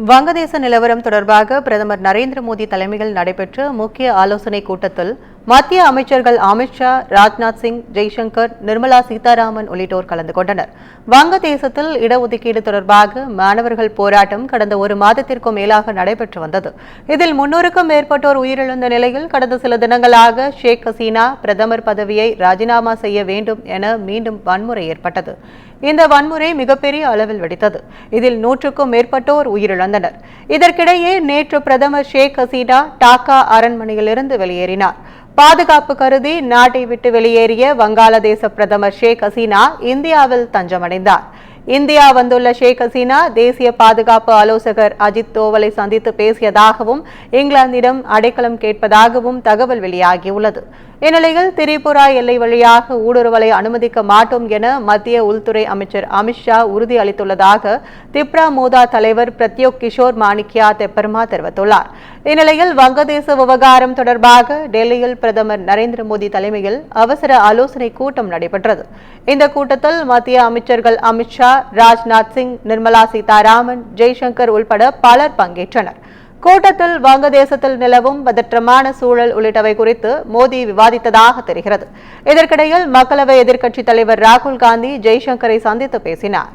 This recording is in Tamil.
வங்கதேச நிலவரம் தொடர்பாக பிரதமர் நரேந்திர மோடி தலைமையில் நடைபெற்ற முக்கிய ஆலோசனைக் கூட்டத்தில் மத்திய அமைச்சர்கள் அமித் ஷா, ராஜ்நாத் சிங், ஜெய்சங்கர், நிர்மலா சீதாராமன் உள்ளிட்டோர் கலந்து கொண்டனர். வங்கதேசத்தில் இடஒதுக்கீடு தொடர்பாக மாணவர்கள் போராட்டம் கடந்த ஒரு மாதத்திற்கும் மேலாக நடைபெற்று வந்தது. இதில் 300க்கும் மேற்பட்டோர் உயிரிழந்த நிலையில் கடந்த சில தினங்களாக ஷேக் ஹசீனா பிரதமர் பதவியை ராஜினாமா செய்ய வேண்டும் என மீண்டும் வன்முறை ஏற்பட்டது. இந்த வன்முறை மிகப்பெரிய அளவில் வெடித்தது. இதில் 100க்கும் மேற்பட்டோர் உயிரிழந்தனர். இதற்கிடையே நேற்று பிரதமர் ஷேக் ஹசீனா டாக்கா அரண்மனையிலிருந்து வெளியேறினார். பாதுகாப்பு கருதி நாட்டை விட்டு வெளியேறிய வங்காளதேச பிரதமர் ஷேக் ஹசீனா இந்தியாவில் தஞ்சமடைந்தார். இந்தியா வந்துள்ள ஷேக் ஹசீனா தேசிய பாதுகாப்பு ஆலோசகர் அஜித் தோவலை சந்தித்து பேசியதாகவும் இங்கிலாந்திடம் அடைக்கலம் கேட்பதாகவும் தகவல் வெளியாகியுள்ளது. இந்நிலையில் திரிபுரா எல்லை வழியாக ஊடுருவலை அனுமதிக்க மாட்டோம் என மத்திய உள்துறை அமைச்சர் அமித் ஷா உறுதி அளித்துள்ளதாக திப்ரா மோதா தலைவர் பிரத்யோக் கிஷோர் மாணிக்யா தெப்பர்மா தெரிவித்துள்ளார். இந்நிலையில் வங்கதேச விவகாரம் தொடர்பாக டெல்லியில் பிரதமர் நரேந்திர மோடி தலைமையில் அவசர ஆலோசனை கூட்டம் நடைபெற்றது. இந்த கூட்டத்தில் மத்திய அமைச்சர்கள் அமித் ஷா, ராஜ்நாத் சிங், நிர்மலா சீதாராமன், ஜெய்சங்கர் உள்பட பலர் பங்கேற்றனர். கூட்டத்தில் வங்கதேசத்தில் நிலவும் பதற்றமான சூழல் உள்ளிட்டவை குறித்து மோடி விவாதித்ததாக தெரிகிறது. இதற்கிடையில் மக்களவை எதிர்க்கட்சித் தலைவர் ராகுல் காந்தி ஜெய்சங்கரை சந்தித்து பேசினார்.